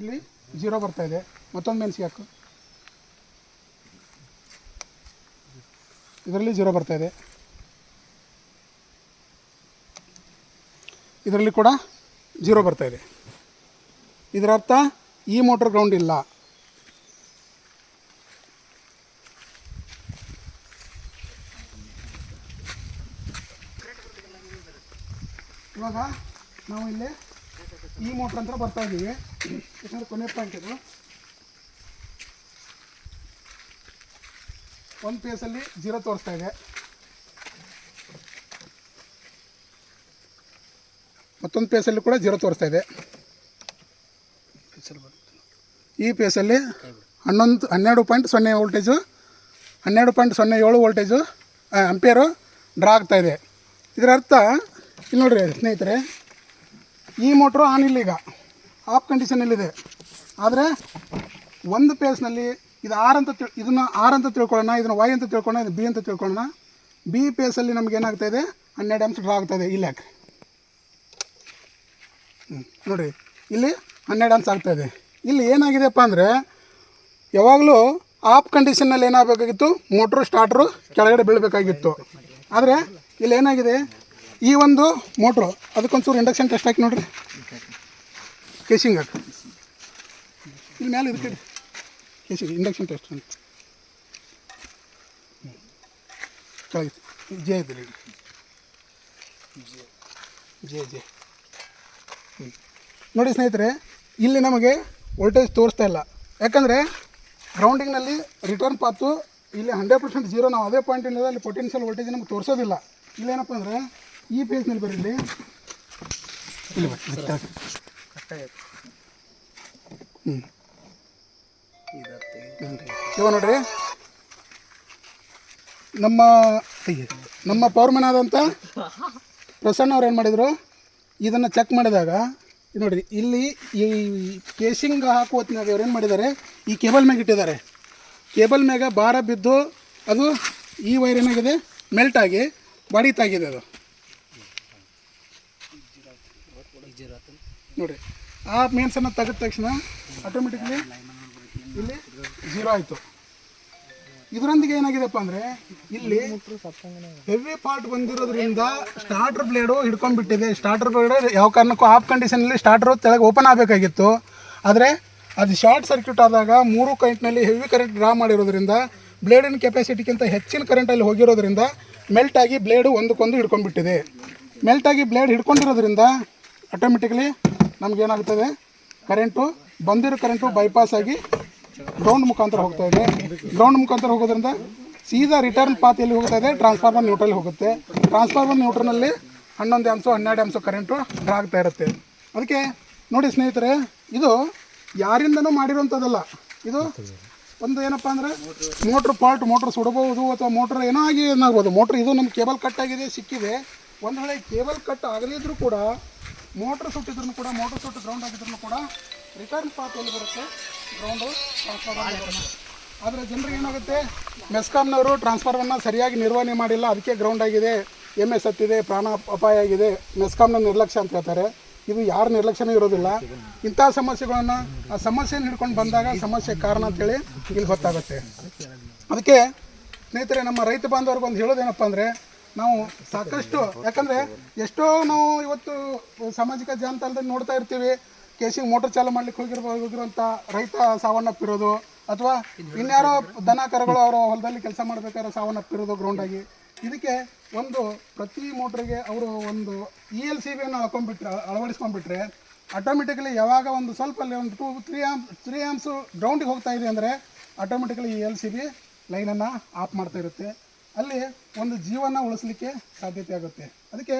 ಇಲ್ಲಿ 0 ಬರ್ತಾಯಿದೆ. ಮತ್ತೊಂದು ಮೆಣಸಿಗೆ ಹಾಕು, ಇದರಲ್ಲಿ 0 ಬರ್ತಾಯಿದೆ, ಇದರಲ್ಲಿ ಕೂಡ 0 ಬರ್ತಾಯಿದೆ. ಇದರ ಅರ್ಥ ಈ ಮೋಟ್ರ್ ಗ್ರೌಂಡ್ ಇಲ್ಲ. ಇವಾಗ ನಾವು ಇಲ್ಲಿ ಈ ಮೋಟ್ರ್ ಅಂತ ಬರ್ತಾ ಇದ್ದೀವಿ. ಯಾಕಂದರೆ ಕೊನೆ ಪಾಯಿಂಟ್ ಇದು. ಒಂದು ಪೇಸಲ್ಲಿ 0 ತೋರಿಸ್ತಾ ಇದೆ, ಮತ್ತೊಂದು ಪೇಸಲ್ಲಿ ಕೂಡ 0 ತೋರಿಸ್ತಾ ಇದೆ. ಈ ಪೇಸಲ್ಲಿ 12.0 ವೋಲ್ಟೇಜು 12.07 ವೋಲ್ಟೇಜು ಅಂಪೇರು ಡ್ರಾ ಆಗ್ತಾ ಇದೆ. ಇದರ ಅರ್ಥ ಇಲ್ಲಿ ನೋಡಿರಿ ಸ್ನೇಹಿತರೆ, ಈ ಮೋಟ್ರು ಆನ್ ಇಲ್ಲ, ಈಗ ಆಫ್ ಕಂಡೀಷನಲ್ಲಿದೆ. ಆದರೆ ಒಂದು ಪೇಸ್ನಲ್ಲಿ ಇದು ಇದನ್ನು ಆರ್ ಅಂತ ತಿಳ್ಕೊಳ್ಳೋಣ, ಇದನ್ನು ವೈ ಅಂತ ತಿಳ್ಕೊಳ್ಳೋಣ, ಇದು ಬಿ ಅಂತ ತಿಳ್ಕೊಳ್ಳೋಣ. ಬಿ ಪೇಸಲ್ಲಿ ನಮ್ಗೆ ಏನಾಗ್ತಾ ಇದೆ, 12 ಆಂಪ್ಸ್ ಡ್ರಾ ಆಗ್ತಾ ಇದೆ. ಇಲ್ಲಿ ಯಾಕೆ ನೋಡಿರಿ, ಇಲ್ಲಿ 12 ಆಂಪ್ಸ್ ಆಗ್ತಾಯಿದೆ. ಇಲ್ಲಿ ಏನಾಗಿದೆಯಪ್ಪ ಅಂದರೆ, ಯಾವಾಗಲೂ ಆಫ್ ಕಂಡೀಷನ್ನಲ್ಲಿ ಏನಾಗಬೇಕಾಗಿತ್ತು, ಮೋಟ್ರು ಸ್ಟಾರ್ಟ್ರು ಕೆಳಗಡೆ ಬೀಳಬೇಕಾಗಿತ್ತು. ಆದರೆ ಇಲ್ಲಿ ಏನಾಗಿದೆ, ಈ ಒಂದು ಮೋಟ್ರು ಅದಕ್ಕೊಂಚೂರು ಇಂಡಕ್ಷನ್ ಟೆಸ್ಟ್ ಹಾಕಿ ನೋಡಿರಿ, ಕೇಸಿಂಗ್ ಹಾಕಿ ಇಲ್ಲಿ ಮೇಲೆ ಇದಕ್ಕೆ ಕೇಸಿಂಗ್ ಇಂಡಕ್ಷನ್ ಟೆಸ್ಟ್ ಅಂತ ಕೆಳಗೆ ಜೆ ಇದ್ರಿ ಜೆ ನೋಡಿ ಸ್ನೇಹಿತರೆ, ಇಲ್ಲಿ ನಮಗೆ ವೋಲ್ಟೇಜ್ ತೋರಿಸ್ತಾ ಇಲ್ಲ. ಯಾಕಂದರೆ ಗ್ರೌಂಡಿಂಗ್ನಲ್ಲಿ ರಿಟರ್ನ್ ಪಾತು ಇಲ್ಲಿ 100% 0, ನಾವು ಅದೇ ಪಾಯಿಂಟಿಂದ ಅಲ್ಲಿ ಪೊಟೆನ್ಷಿಯಲ್ ವೋಲ್ಟೇಜ್ ನಮಗೆ ತೋರಿಸೋದಿಲ್ಲ. ಇಲ್ಲೇನಪ್ಪ ಅಂದರೆ ಈ ಪೇಜ್ನಲ್ಲಿ ಬರೀ ಇಲ್ಲಿ ಇವಾಗ ನೋಡ್ರಿ, ನಮ್ಮ ಪವರ್ಮನ್ ಆದಂಥ ಪ್ರಸನ್ನ ಅವ್ರು ಏನು ಮಾಡಿದರು, ಇದನ್ನು ಚೆಕ್ ಮಾಡಿದಾಗ ನೋಡಿರಿ, ಇಲ್ಲಿ ಈ ಕೇಸಿಂಗ್ ಹಾಕುವ ಹೊತ್ತಿನಾಗ ಅವ್ರು ಏನು ಮಾಡಿದ್ದಾರೆ, ಈ ಕೇಬಲ್ ಮ್ಯಾಗ ಇಟ್ಟಿದ್ದಾರೆ. ಕೇಬಲ್ ಮ್ಯಾಗ ಭಾರ ಬಿದ್ದು ಅದು ಈ ವೈರ್ ಏನಾಗಿದೆ, ಮೆಲ್ಟ್ ಆಗಿ ಬಡಿತಾಗಿದೆ. ಅದು ನೋಡಿರಿ, ಆ ಮೇನ್ಸನ್ನು ತೆಗೆದ ತಕ್ಷಣ ಆಟೋಮೆಟಿಕ್ಲಿ ಇಲ್ಲಿ 0 ಆಯಿತು. ಇದರೊಂದಿಗೆ ಏನಾಗಿದೆಪ್ಪ ಅಂದರೆ, ಇಲ್ಲಿ ಹೆವಿ ಪಾರ್ಟ್ ಬಂದಿರೋದ್ರಿಂದ ಸ್ಟಾರ್ಟರ್ ಬ್ಲೇಡು ಹಿಡ್ಕೊಂಡ್ಬಿಟ್ಟಿದೆ. ಸ್ಟಾರ್ಟರ್ ಬ್ಲೇಡ್ ಯಾವ ಕಾರಣಕ್ಕೂ ಆಫ್ ಕಂಡೀಷನಲ್ಲಿ ಸ್ಟಾರ್ಟರು ತೆಳಗೆ ಓಪನ್ ಆಗಬೇಕಾಗಿತ್ತು. ಆದರೆ ಅದು ಶಾರ್ಟ್ ಸರ್ಕ್ಯೂಟ್ ಆದಾಗ 3 ಕರೆಂಟ್ನಲ್ಲಿ ಹೆವಿ ಕರೆಂಟ್ ಡ್ರಾ ಮಾಡಿರೋದ್ರಿಂದ, ಬ್ಲೇಡಿನ ಕೆಪಾಸಿಟಿಗಿಂತ ಹೆಚ್ಚಿನ ಕರೆಂಟಲ್ಲಿ ಹೋಗಿರೋದ್ರಿಂದ ಮೆಲ್ಟಾಗಿ ಬ್ಲೇಡು ಒಂದಕ್ಕೊಂದು ಹಿಡ್ಕೊಂಡ್ಬಿಟ್ಟಿದೆ. ಮೆಲ್ಟಾಗಿ ಬ್ಲೇಡ್ ಹಿಡ್ಕೊಂಡಿರೋದ್ರಿಂದ ಆಟೋಮೆಟಿಕ್ಲಿ ನಮಗೇನಾಗ್ತದೆ, ಕರೆಂಟು ಬಂದಿರೋ ಕರೆಂಟು ಬೈಪಾಸ್ ಆಗಿ ಗ್ರೌಂಡ್ ಮುಖಾಂತರ ಹೋಗ್ತಾ ಇದೆ. ಗ್ರೌಂಡ್ ಮುಖಾಂತರ ಹೋಗೋದ್ರಿಂದ ಸೀದಾ ರಿಟರ್ನ್ ಪಾತ್ ಎಲ್ಲಿ ಹೋಗ್ತಾ ಇದೆ, ಟ್ರಾನ್ಸ್ಫಾರ್ಮರ್ ನ್ಯೂಟ್ರಲ್ಲಿ ಹೋಗುತ್ತೆ. ಟ್ರಾನ್ಸ್ಫಾರ್ಮರ್ ನ್ಯೂಟ್ರಲ್ನಲ್ಲಿ 11 ಆಂಪ್ಸು 12 ಆಂಪ್ಸು ಕರೆಂಟು ಡ್ರಾ ಆಗ್ತಾ ಇರುತ್ತೆ. ಅದಕ್ಕೆ ನೋಡಿ ಸ್ನೇಹಿತರೆ, ಇದು ಯಾರಿಂದನೂ ಮಾಡಿರೋಂಥದ್ದಲ್ಲ. ಇದು ಒಂದು ಏನಪ್ಪ ಅಂದರೆ, ಮೋಟ್ರ್ ಸುಡಬಹುದು ಅಥವಾ ಮೋಟ್ರ್ ಏನೋ ಆಗಿ ಏನಾಗ್ಬೋದು. ಮೋಟ್ರ್ ಇದು ನಮ್ಮ ಕೇಬಲ್ ಕಟ್ ಆಗಿದೆ, ಸಿಕ್ಕಿದೆ. ಒಂದು ವೇಳೆ ಕೇಬಲ್ ಕಟ್ ಆಗದಿದ್ರೂ ಕೂಡ, ಮೋಟ್ರ್ ಸುಟ್ಟಿದ್ರು ಕೂಡ, ಮೋಟ್ರ್ ಸುಟ್ಟು ಗ್ರೌಂಡ್ ಆಗಿದ್ರು ಕೂಡ ರಿಟರ್ನ್ ಪಾತ್ ಎಲ್ಲಿ ಬರುತ್ತೆ, ಗ್ರೌಂಡು ಟ್ರಾನ್ಸ್ಫಾರ್ಮರ್. ಆದರೆ ಜನರಿಗೆ ಏನಾಗುತ್ತೆ, ಮೆಸ್ಕಾಮ್ನವರು ಟ್ರಾನ್ಸ್ಫಾರ್ಮರ್ನ ಸರಿಯಾಗಿ ನಿರ್ವಹಣೆ ಮಾಡಿಲ್ಲ, ಅದಕ್ಕೆ ಗ್ರೌಂಡ್ ಆಗಿದೆ, MS ಹತ್ತಿದೆ, ಪ್ರಾಣ ಅಪಾಯ ಆಗಿದೆ, ಮೆಸ್ಕಾಮ್ನ ನಿರ್ಲಕ್ಷ್ಯ ಅಂತ ಹೇಳ್ತಾರೆ. ಇದು ಯಾರ ನಿರ್ಲಕ್ಷ್ಯನೂ ಇರೋದಿಲ್ಲ. ಇಂಥ ಸಮಸ್ಯೆಗಳನ್ನು, ಆ ಸಮಸ್ಯೆನ ಹಿಡ್ಕೊಂಡು ಬಂದಾಗ ಸಮಸ್ಯೆ ಕಾರಣ ಅಂತೇಳಿ ಇಲ್ಲಿ ಗೊತ್ತಾಗುತ್ತೆ. ಅದಕ್ಕೆ ಸ್ನೇಹಿತರೆ, ನಮ್ಮ ರೈತ ಬಾಂಧವ್ರಿಗೆ ಒಂದು ಹೇಳೋದೇನಪ್ಪ ಅಂದರೆ, ನಾವು ಸಾಕಷ್ಟು, ಯಾಕಂದರೆ ಎಷ್ಟೋ ನಾವು ಇವತ್ತು ಸಾಮಾಜಿಕ ಜಾಲತಾಣದಲ್ಲಿ ನೋಡ್ತಾ ಇರ್ತೀವಿ, ಕೇಸಿಂಗ್ ಮೋಟರ್ ಚಾಲು ಮಾಡ್ಲಿಕ್ಕೆ ಹೋಗಿರುವಂಥ ರೈತ ಸಾವನ್ನಪ್ಪಿರೋದು, ಅಥವಾ ಇನ್ಯಾರೋ ದನ ಕರುಗಳು ಅವರ ಹೊಲದಲ್ಲಿ ಕೆಲಸ ಮಾಡಬೇಕಾದ್ರೆ ಸಾವನ್ನಪ್ಪಿರೋದು ಗ್ರೌಂಡಾಗಿ. ಇದಕ್ಕೆ ಒಂದು ಪ್ರತಿ ಮೋಟ್ರಿಗೆ ಅವರು ಒಂದು ELCBಯನ್ನು ಅಳವಡಿಸ್ಕೊಂಡ್ಬಿಟ್ರೆ ಆಟೋಮೆಟಿಕಲಿ ಯಾವಾಗ ಒಂದು ಸ್ವಲ್ಪ ಅಲ್ಲಿ ಒಂದು 2-3 ಆಂಪ್ಸು ಗ್ರೌಂಡಿಗೆ ಹೋಗ್ತಾ ಇದೆ ಅಂದರೆ ಆಟೋಮೆಟಿಕಲಿ ELCB ಲೈನನ್ನು ಆಫ್ ಮಾಡ್ತಾ ಇರುತ್ತೆ. ಅಲ್ಲಿ ಒಂದು ಜೀವನ ಉಳಿಸ್ಲಿಕ್ಕೆ ಸಾಧ್ಯತೆ ಆಗುತ್ತೆ. ಅದಕ್ಕೆ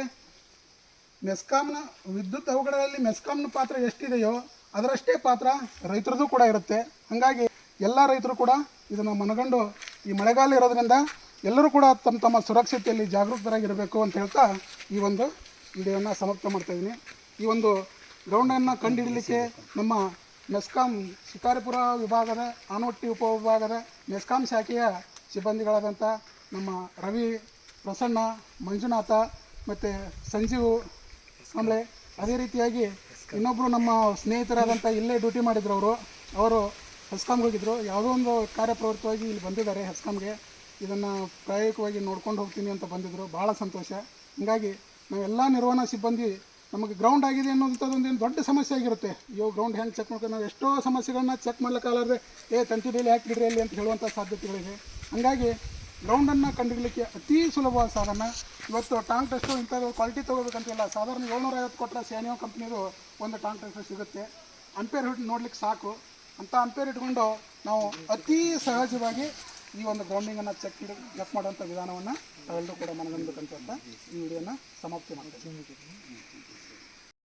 ಮೆಸ್ಕಾಮ್ನ ವಿದ್ಯುತ್ ಅವಘಡದಲ್ಲಿ ಮೆಸ್ಕಾಮ್ನ ಪಾತ್ರ ಎಷ್ಟಿದೆಯೋ ಅದರಷ್ಟೇ ಪಾತ್ರ ರೈತರದ್ದು ಕೂಡ ಇರುತ್ತೆ. ಹಾಗಾಗಿ ಎಲ್ಲ ರೈತರು ಕೂಡ ಇದನ್ನು ಮನಗಂಡು, ಈ ಮಳೆಗಾಲ ಇರೋದ್ರಿಂದ ಎಲ್ಲರೂ ಕೂಡ ತಮ್ಮ ತಮ್ಮ ಸುರಕ್ಷತೆಯಲ್ಲಿ ಜಾಗೃತರಾಗಿರಬೇಕು ಅಂತ ಹೇಳ್ತಾ ಈ ಒಂದು ವಿಡಿಯೋನ ಸಮಾಪ್ತ ಮಾಡ್ತಾಯಿದ್ದೀನಿ. ಈ ಒಂದು ಗ್ರೌಂಡನ್ನು ಕಂಡುಹಿಡಲಿಕ್ಕೆ ನಮ್ಮ ಮೆಸ್ಕಾಂ ಶಿಕಾರಿಪುರ ವಿಭಾಗದ ಆನವಟ್ಟಿ ಉಪವಿಭಾಗದ ಮೆಸ್ಕಾಂ ಶಾಖೆಯ ಸಿಬ್ಬಂದಿಗಳಾದಂಥ ನಮ್ಮ ರವಿ, ಪ್ರಸನ್ನ, ಮಂಜುನಾಥ ಮತ್ತು ಸಂಜೀವ್ ಸಾಂಬ್ಳೆ, ಅದೇ ರೀತಿಯಾಗಿ ಇನ್ನೊಬ್ಬರು ನಮ್ಮ ಸ್ನೇಹಿತರಾದಂಥ ಇಲ್ಲೇ ಡ್ಯೂಟಿ ಮಾಡಿದ್ರು ಅವರು ಹೆಸ್ಕಾಮ್ಗೆ ಹೋಗಿದ್ದರು. ಯಾವುದೋ ಒಂದು ಕಾರ್ಯಪ್ರವೃತ್ತವಾಗಿ ಇಲ್ಲಿ ಬಂದಿದ್ದಾರೆ ಹೆಸ್ಕಾಮ್ಗೆ. ಇದನ್ನು ಪ್ರಾಯೋಗಿಕವಾಗಿ ನೋಡ್ಕೊಂಡು ಹೋಗ್ತೀನಿ ಅಂತ ಬಂದಿದ್ದರು. ಭಾಳ ಸಂತೋಷ. ಹೀಗಾಗಿ ನಾವೆಲ್ಲ ನಿರ್ವಹಣಾ ಸಿಬ್ಬಂದಿ ನಮಗೆ ಗ್ರೌಂಡ್ ಆಗಿದೆ ಅನ್ನೋಂಥದ್ದೊಂದೇನು ದೊಡ್ಡ ಸಮಸ್ಯೆ ಆಗಿರುತ್ತೆ. ಇವು ಗ್ರೌಂಡ್ ಹೆಂಗೆ ಚೆಕ್ ಮಾಡ್ಕೊಂಡು ನಾವು ಎಷ್ಟೋ ಸಮಸ್ಯೆಗಳನ್ನ ಚೆಕ್ ಮಾಡ್ಲಿಕ್ಕಾಗಲಾರ್ದೆ ತಂತಿ ಬೇಲಿ ಹಾಕಿಬಿಡ್ರಿ ಅಲ್ಲಿ ಅಂತ ಹೇಳುವಂಥ ಸಾಧ್ಯತೆಗಳಿವೆ. ಹಾಗಾಗಿ ಗ್ರೌಂಡನ್ನು ಕಂಡುಹಿಡಲಿಕ್ಕೆ ಅತಿ ಸುಲಭವಾದ ಸಾಧನ. ಇವತ್ತು ಟಾಂಗ್ ಟೆಸ್ಟು ಇಂಥದ್ದು ಕ್ವಾಲಿಟಿ ತೊಗೋಬೇಕಂತಿಲ್ಲ. ಸಾಧಾರಣ 750 ಕೊಟ್ಟರೆ ಸ್ಯಾನಿಯೋ ಕಂಪ್ನಿದು ಒಂದು ಟಾಂಗ್ ಟೆಸ್ಟ್ ಸಿಗುತ್ತೆ. ಅಂಪೇರ್ ಹಿಟ್ಟು ನೋಡ್ಲಿಕ್ಕೆ ಸಾಕು. ಅಂಥ ಅಂಪೇರ್ ಇಟ್ಕೊಂಡು ನಾವು ಅತಿ ಸಹಜವಾಗಿ ಈ ಒಂದು ಗ್ರೌಂಡಿಂಗನ್ನು ಚೆಕ್ ಮಾಡುವಂಥ ವಿಧಾನವನ್ನು ತಾವೆಲ್ಲರೂ ಕೂಡ ಮನಗಂಡಬೇಕಂತ ಈ ವಿಡಿಯೋನ ಸಮಾಪ್ತಿ ಮಾಡ್ತೀವಿ.